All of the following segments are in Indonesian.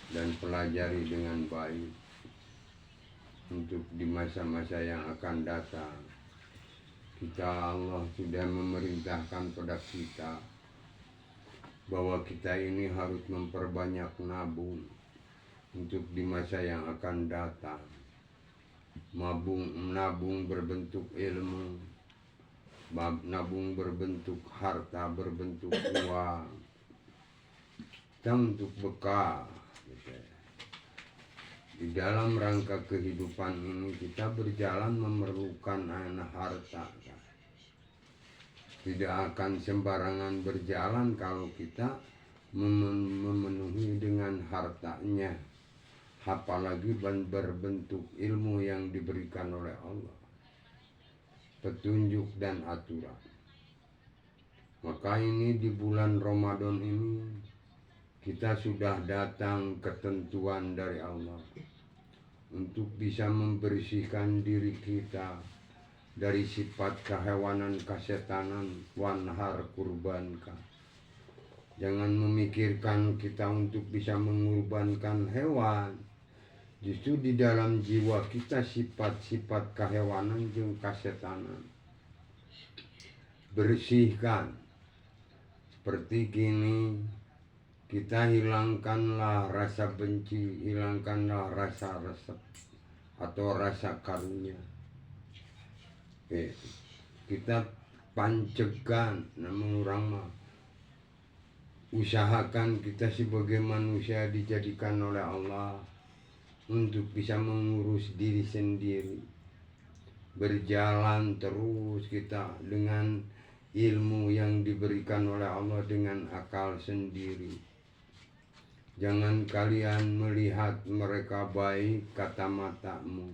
dan pelajari dengan baik untuk di masa-masa yang akan datang. Allah sudah memerintahkan pada kita bahwa kita ini harus memperbanyak nabung untuk di masa yang akan datang. Nabung berbentuk ilmu, nabung berbentuk harta, berbentuk uang, dan untuk bekal. Di dalam rangka kehidupan ini kita berjalan memerlukan harta. Tidak akan sembarangan berjalan kalau kita memenuhi dengan hartanya, apalagi berbentuk ilmu yang diberikan oleh Allah, petunjuk dan aturan. Maka ini di bulan Ramadan ini kita sudah datang ketentuan dari Allah untuk bisa membersihkan diri kita dari sifat kehewanan, kesetanan, wanhar kurbanka. Jangan memikirkan kita untuk bisa mengorbankan hewan. Justru di dalam jiwa kita sifat-sifat kehewanan dan kesetanan. Bersihkan. Seperti gini, kita hilangkanlah rasa benci, hilangkanlah rasa resep atau rasa karunia. Kita pancekan, namun orang mah usahakan kita sebagai manusia dijadikan oleh Allah untuk bisa mengurus diri sendiri. Berjalan terus kita dengan ilmu yang diberikan oleh Allah dengan akal sendiri. Jangan kalian melihat mereka baik kata matamu,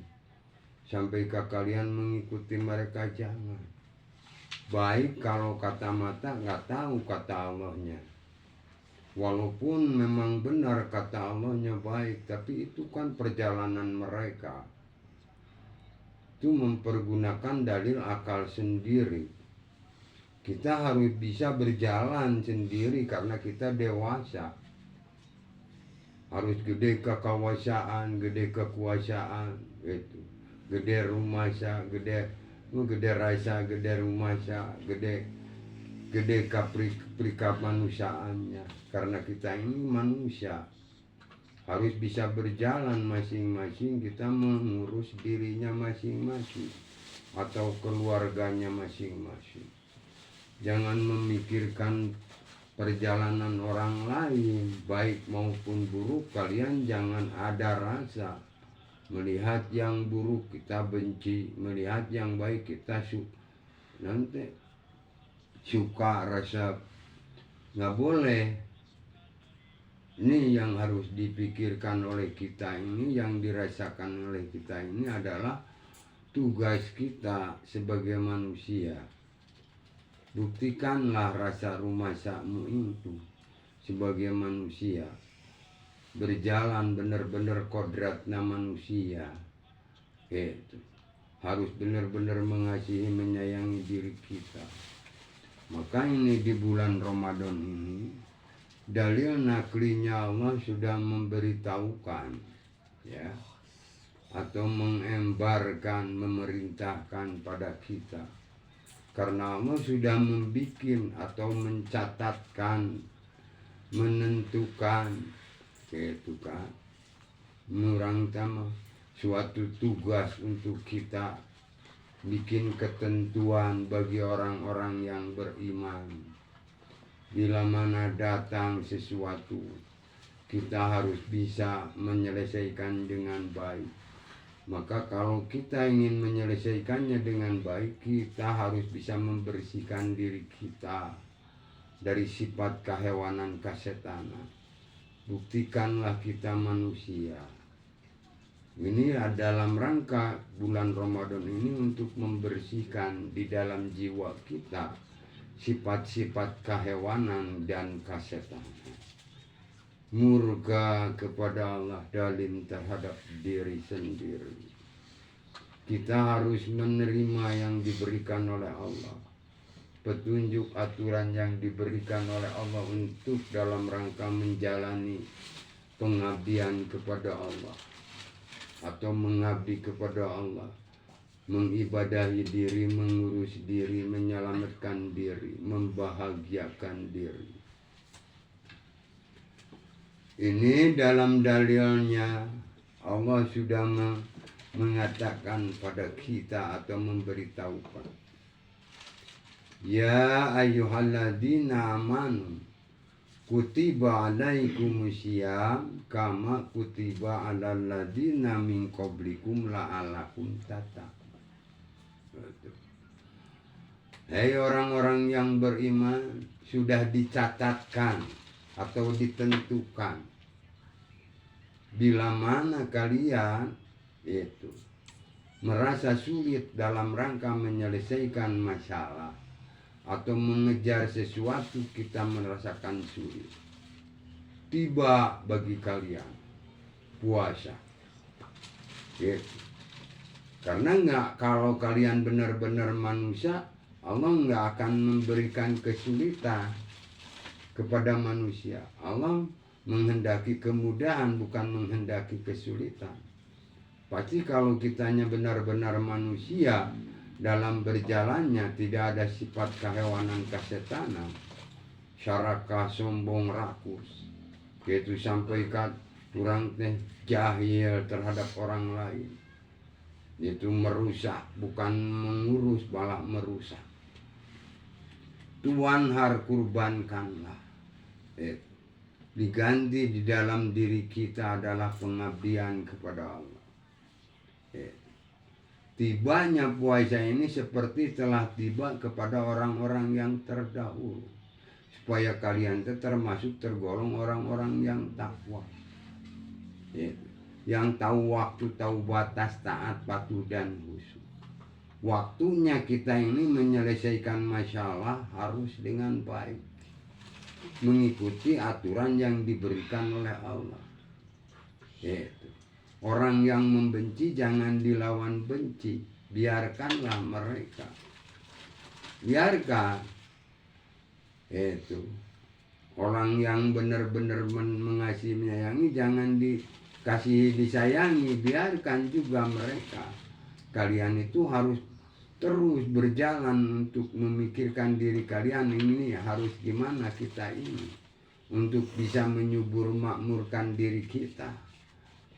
sampai kalian mengikuti mereka, jangan. Baik kalau kata mata, nggak tahu kata Allahnya. Walaupun memang benar kata Allahnya baik, tapi itu kan perjalanan mereka. Itu mempergunakan dalil akal sendiri. Kita harus bisa berjalan sendiri karena kita dewasa. Harus gede kekuasaan, gede kekuasaan, gitu. Gede rumah gede rasa, gede rumah gede kaprika manusiaannya. Karena kita ini manusia harus bisa berjalan masing-masing, kita mengurus dirinya masing-masing atau keluarganya masing-masing. Jangan memikirkan perjalanan orang lain, baik maupun buruk. Kalian jangan ada rasa. Melihat yang buruk kita benci, melihat yang baik kita suka rasa. Nggak boleh. Ini yang harus dipikirkan oleh kita ini, yang dirasakan oleh kita ini adalah tugas kita sebagai manusia. Buktikanlah rasa rumasakmu itu sebagai manusia. Berjalan benar-benar kodratnya manusia. Itu harus benar-benar mengasihi, menyayangi diri kita. Maka ini di bulan Ramadan ini, dalil naklinya Allah sudah memberitahukan, ya, atau mengembarkan, memerintahkan pada kita. Karena Allah sudah membikin atau mencatatkan, menentukan, itu kan, menurang tama suatu tugas untuk kita bikin ketentuan bagi orang-orang yang beriman. Bila mana datang sesuatu, kita harus bisa menyelesaikan dengan baik. Maka kalau kita ingin menyelesaikannya dengan baik, kita harus bisa membersihkan diri kita dari sifat kehewanan, kesetanan. Buktikanlah kita manusia. Ini dalam rangka bulan Ramadan ini untuk membersihkan di dalam jiwa kita sifat-sifat kehewanan dan kesetanan. Murka kepada Allah, dalim terhadap diri sendiri. Kita harus menerima yang diberikan oleh Allah, petunjuk aturan yang diberikan oleh Allah untuk dalam rangka menjalani pengabdian kepada Allah atau mengabdi kepada Allah, mengibadahi diri, mengurus diri, menyelamatkan diri, membahagiakan diri. Ini dalam dalilnya Allah sudah mengatakan pada kita atau memberitahukan, ya ayyuhalladzina amanu kutiba alaikumusiyam kama kutiba alal ladzina min qablikum la'allakum tattaqun. Hai orang-orang yang beriman, sudah dicatatkan atau ditentukan bila mana kalian itu merasa sulit dalam rangka menyelesaikan masalah atau mengejar sesuatu, kita merasakan sulit, tiba bagi kalian puasa gitu. Karena kalau kalian benar-benar manusia, Allah nggak akan memberikan kesulitan kepada manusia. Allah menghendaki kemudahan, bukan menghendaki kesulitan. Pasti kalau kitanya benar-benar manusia, dalam berjalannya tidak ada sifat kehewanan kesetanan, syaraka sombong rakus, yaitu sampai kurang teh jahil terhadap orang lain, itu merusak, bukan mengurus malah merusak. Tuhan har kurbankanlah, diganti di dalam diri kita adalah pengabdian kepada Allah. Tibanya puasa ini seperti telah tiba kepada orang-orang yang terdahulu, supaya kalian termasuk tergolong orang-orang yang takwa, yang tahu waktu, tahu batas, taat, patuh dan khusyuk. Waktunya kita ini menyelesaikan masalah harus dengan baik, mengikuti aturan yang diberikan oleh Allah. Orang yang membenci jangan dilawan benci, biarkanlah mereka. Biarkan itu orang yang benar-benar mengasihi, menyayangi, jangan dikasih disayangi, biarkan juga mereka. Kalian itu harus terus berjalan untuk memikirkan diri kalian, ini harus gimana kita ini untuk bisa menyubur makmurkan diri kita,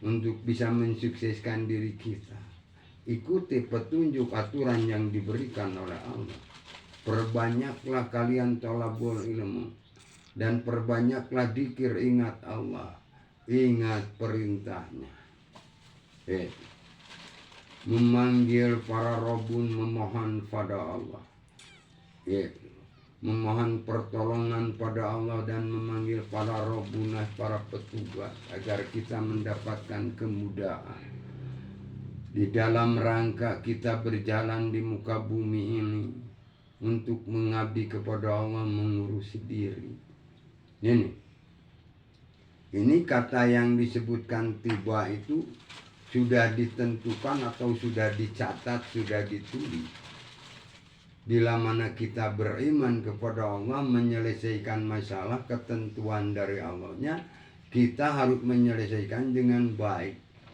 untuk bisa mensukseskan diri kita. Ikuti petunjuk aturan yang diberikan oleh Allah. Perbanyaklah kalian thalabul ilmu, dan perbanyaklah dzikir, ingat Allah, ingat perintahnya. Memanggil para robun, memohon pada Allah, memohon pertolongan pada Allah, dan memanggil para robunah, para petugas, agar kita mendapatkan kemudahan di dalam rangka kita berjalan di muka bumi ini untuk mengabdi kepada Allah, mengurusi diri. Ini kata yang disebutkan tiba itu sudah ditentukan atau sudah dicatat, sudah ditulis. Bila mana kita beriman kepada Allah, menyelesaikan masalah, ketentuan dari Allahnya, kita harus menyelesaikan dengan baik.